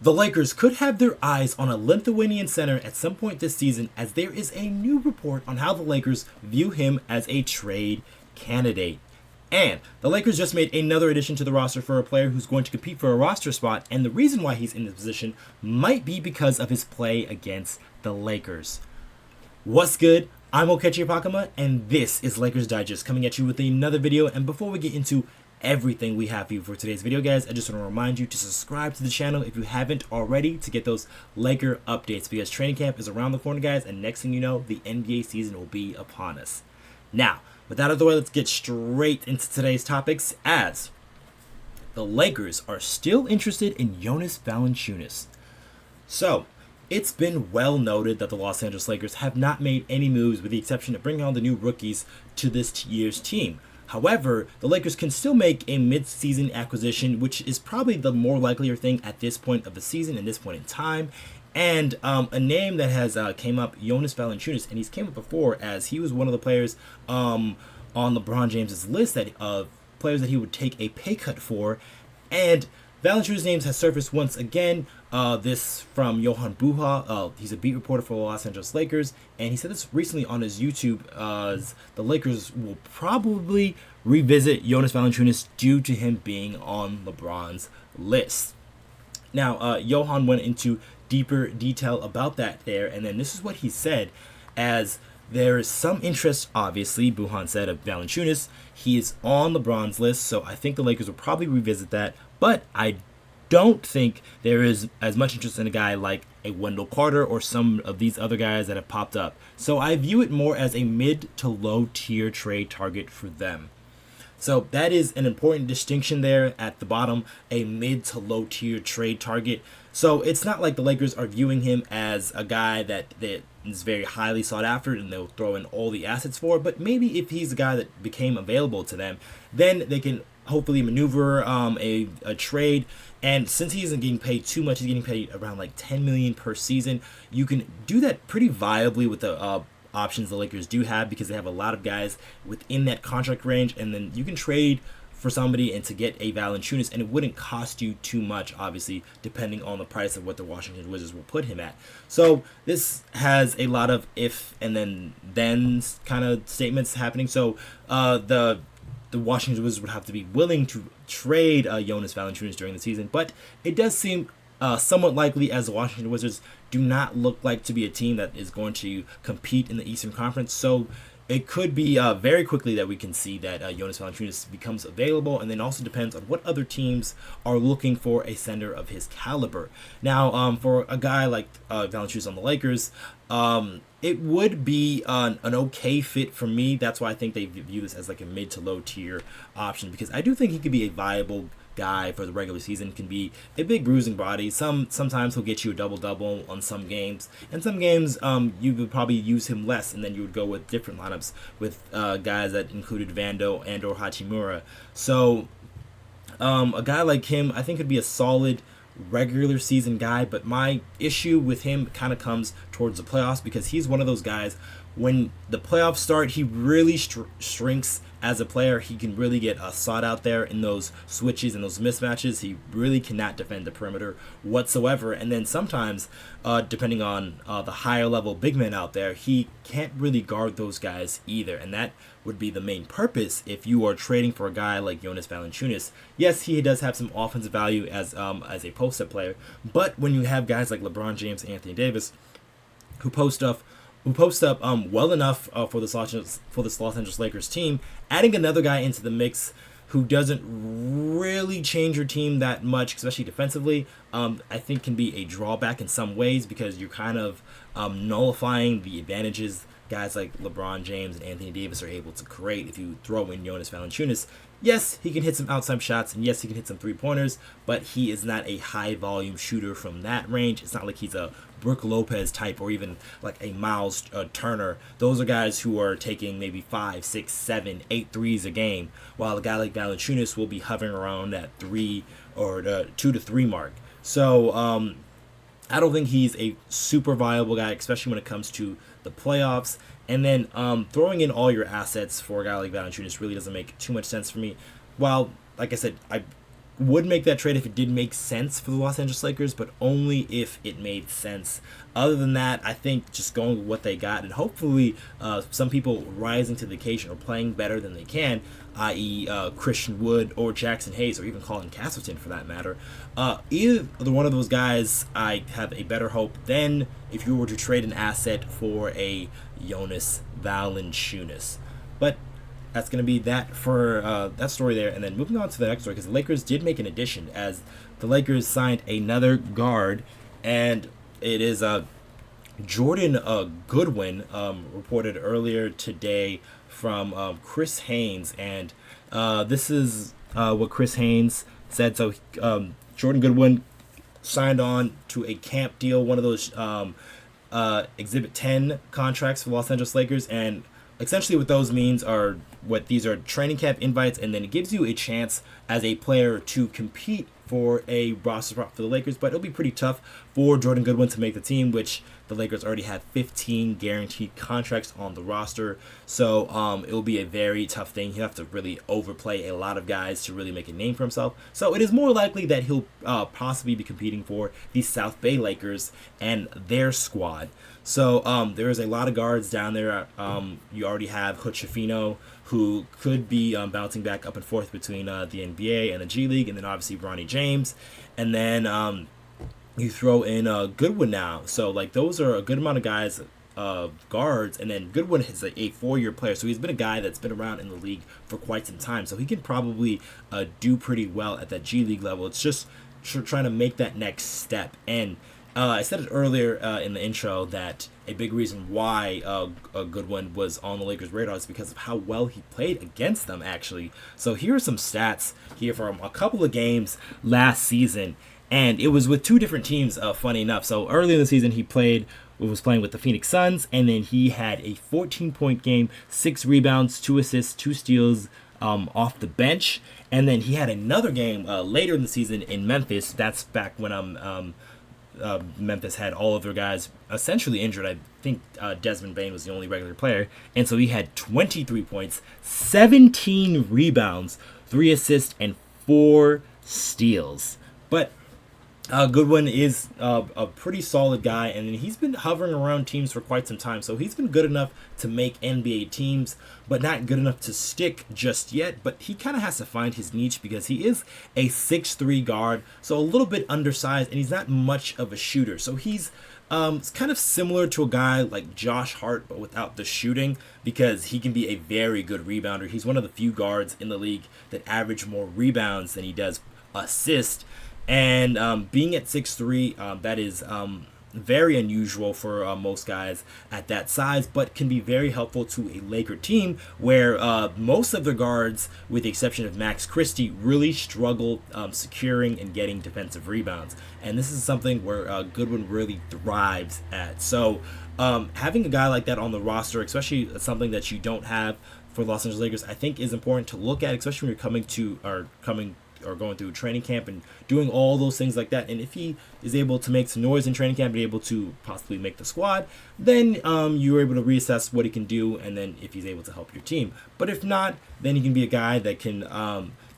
The Lakers could have their eyes on a Lithuanian center at some point this season, as there is a new report on how the Lakers view him as a trade candidate. And the Lakers just made another addition to the roster for a player who's going to compete for a roster spot, and the reason why he's in this position might be because of his play against the Lakers. What's good? I'm Okechi Apakama, and this is Lakers Digest, coming at you with another video. And before we get into everything we have for you for today's video, guys, I just want to remind you to subscribe to the channel if you haven't already to get those Laker updates, because training camp is around the corner, guys, and next thing you know, the NBA season will be upon us. Now, with that out of the way, let's get straight into today's topics, as the Lakers are still interested in Jonas Valanciunas. So, it's been well noted that the Los Angeles Lakers have not made any moves with the exception of bringing on the new rookies to this year's team. However, the Lakers can still make a mid-season acquisition, which is probably the more likelier thing at this point of the season and this point in time. And a name that has came up, Jonas Valanciunas, and he's came up before as he was one of the players on LeBron James' list that of players that he would take a pay cut for. And Valanciunas' name has surfaced once again. This from Johan Buha. He's a beat reporter for the Los Angeles Lakers, and he said this recently on his YouTube. The Lakers will probably revisit Jonas Valanciunas due to him being on LeBron's list. Now, Johan went into deeper detail about that there, and then this is what he said, as there is some interest, obviously, Buhan said, of Valanciunas. He is on LeBron's list, so I think the Lakers will probably revisit that, but I don't think there is as much interest in a guy like a Wendell Carter or some of these other guys that have popped up. So I view it more as a mid to low tier trade target for them. So that is an important distinction there at the bottom, a mid to low tier trade target. So it's not like the Lakers are viewing him as a guy that is very highly sought after and they'll throw in all the assets for, but maybe if he's a guy that became available to them, then they can hopefully maneuver a trade. And since he isn't getting paid too much, he's getting paid around like $10 million per season, you can do that pretty viably with the options the Lakers do have, because they have a lot of guys within that contract range, and then you can trade for somebody and to get a Valanciunas, and it wouldn't cost you too much, obviously, depending on the price of what the Washington Wizards will put him at. So this has a lot of if and then kind of statements happening. So the Washington Wizards would have to be willing to trade Jonas Valanciunas during the season, but it does seem somewhat likely, as the Washington Wizards do not look like to be a team that is going to compete in the Eastern Conference. So it could be very quickly that we can see that Jonas Valanciunas becomes available, and then also depends on what other teams are looking for a center of his caliber. Now, for a guy like Valanciunas on the Lakers, it would be an okay fit for me. That's why I think they view this as like a mid to low tier option, because I do think he could be a viable guy for the regular season. Can be a big bruising body. Sometimes he'll get you a double-double on some games, and some games you would probably use him less, and then you would go with different lineups with guys that included Vando and or Hachimura. So a guy like him, I think, could be a solid regular season guy, but my issue with him kind of comes towards the playoffs, because he's one of those guys, when the playoffs start, he really shrinks as a player. He can really get sought out there in those switches and those mismatches. He really cannot defend the perimeter whatsoever. And then sometimes, depending on the higher level big men out there, he can't really guard those guys either. And that would be the main purpose if you are trading for a guy like Jonas Valanciunas. Yes, he does have some offensive value as a post-up player, but when you have guys like LeBron James and Anthony Davis who post up well enough for this Los Angeles Lakers team, adding another guy into the mix who doesn't really change your team that much, especially defensively, I think can be a drawback in some ways, because you're kind of nullifying the advantages guys like LeBron James and Anthony Davis are able to create if you throw in Jonas Valanciunas. Yes, he can hit some outside shots, and yes, he can hit some three-pointers, but he is not a high-volume shooter from that range. It's not like he's a Brook Lopez type or even like a Miles Turner. Those are guys who are taking maybe 5, 6, 7, 8 threes a game, while a guy like Valanciunas will be hovering around that 3 or 2 to 3 mark. So I don't think he's a super viable guy, especially when it comes to the playoffs. And then throwing in all your assets for a guy like Valanciunas really doesn't make too much sense for me. While, like I said, would make that trade if it did make sense for the Los Angeles Lakers, but only if it made sense. Other than that, I think just going with what they got, and hopefully some people rising to the occasion or playing better than they can, i.e. Christian Wood or Jackson Hayes or even Colin Castleton for that matter. Either one of those guys, I have a better hope than if you were to trade an asset for a Jonas Valanciunas. But that's going to be that for that story there. And then moving on to the next story, because the Lakers did make an addition, as the Lakers signed another guard, and it is Jordan Goodwin, reported earlier today from Chris Haynes. And this is what Chris Haynes said. So Jordan Goodwin signed on to a camp deal, one of those Exhibit 10 contracts for Los Angeles Lakers, and essentially what those means are these are training camp invites, and then it gives you a chance as a player to compete for a roster spot for the Lakers, but it'll be pretty tough for Jordan Goodwin to make the team, which the Lakers already have 15 guaranteed contracts on the roster, so it will be a very tough thing. He'll have to really overplay a lot of guys to really make a name for himself, so it is more likely that he'll possibly be competing for the South Bay Lakers and their squad. So there is a lot of guards down there. You already have Hachimura, who could be bouncing back up and forth between the NBA and the G League, and then obviously Bronny James, and then you throw in Goodwin now. So like those are a good amount of guys, guards, and then Goodwin is a 4-year player, so he's been a guy that's been around in the league for quite some time, so he can probably do pretty well at that G League level. It's just trying to make that next step. And I said it earlier in the intro that a big reason why Goodwin was on the Lakers' radar is because of how well he played against them, actually. So here are some stats here from a couple of games last season, and it was with two different teams, funny enough. So early in the season, he was playing with the Phoenix Suns, and then he had a 14-point game, 6 rebounds, 2 assists, 2 steals off the bench. And then he had another game later in the season in Memphis. That's back when Memphis had all of their guys essentially injured. I think Desmond Bane was the only regular player, and so he had 23 points, 17 rebounds, 3 assists, and 4 steals. But Goodwin is a pretty solid guy, and he's been hovering around teams for quite some time, so he's been good enough to make NBA teams, but not good enough to stick just yet. But he kind of has to find his niche because he is a 6'3 guard, so a little bit undersized, and he's not much of a shooter. So he's kind of similar to a guy like Josh Hart, but without the shooting, because he can be a very good rebounder. He's one of the few guards in the league that average more rebounds than he does assists. And being at 6'3", that is very unusual for most guys at that size, but can be very helpful to a Laker team where most of their guards, with the exception of Max Christie, really struggle securing and getting defensive rebounds. And this is something where Goodwin really thrives at. So having a guy like that on the roster, especially something that you don't have for Los Angeles Lakers, I think is important to look at, especially when you're going through training camp and doing all those things like that. And if he is able to make some noise in training camp and able to possibly make the squad, then you're able to reassess what he can do, and then if he's able to help your team. But if not, then he can be a guy that can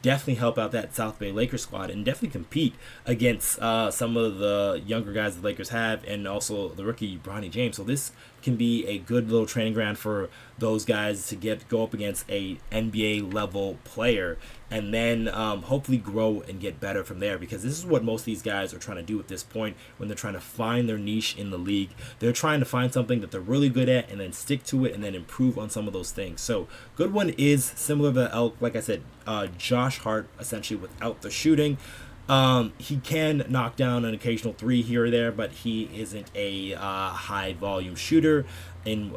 definitely help out that South Bay Lakers squad and definitely compete against some of the younger guys the Lakers have, and also the rookie Bronny James. So this can be a good little training ground for those guys to go up against a NBA level player, and then hopefully grow and get better from there, because this is what most of these guys are trying to do at this point when they're trying to find their niche in the league. They're trying to find something that they're really good at and then stick to it and then improve on some of those things. So Goodwin is similar to like I said, Josh Hart, essentially without the shooting. He can knock down an occasional 3 here or there, but he isn't a high volume shooter in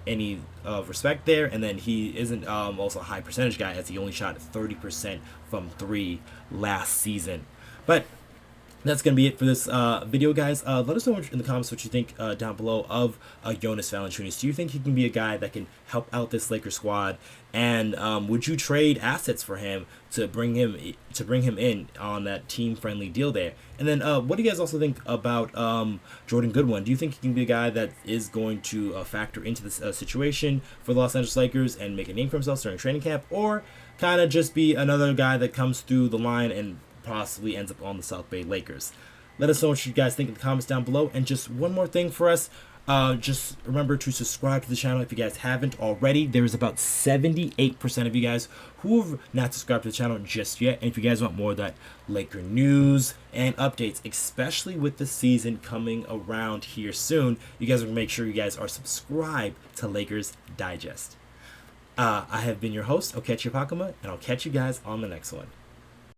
any respect there. And then he isn't also a high percentage guy, as he only shot 30% from 3 last season. But that's going to be it for this video, guys. Let us know in the comments what you think down below of Jonas Valanciunas. Do you think he can be a guy that can help out this Lakers squad? And would you trade assets for him to bring him in on that team-friendly deal there? And then what do you guys also think about Jordan Goodwin? Do you think he can be a guy that is going to factor into this situation for the Los Angeles Lakers and make a name for himself during training camp, or kind of just be another guy that comes through the line and possibly ends up on the South Bay Lakers. Let us know what you guys think in the comments down below. And just one more thing for us. Just remember to subscribe to the channel if you guys haven't already. There's about 78% of you guys who have not subscribed to the channel just yet. And if you guys want more of that Laker news and updates, especially with the season coming around here soon, you guys are going to make sure you guys are subscribed to Lakers Digest. I have been your host, Okechi Apakama, and I'll catch you guys on the next one.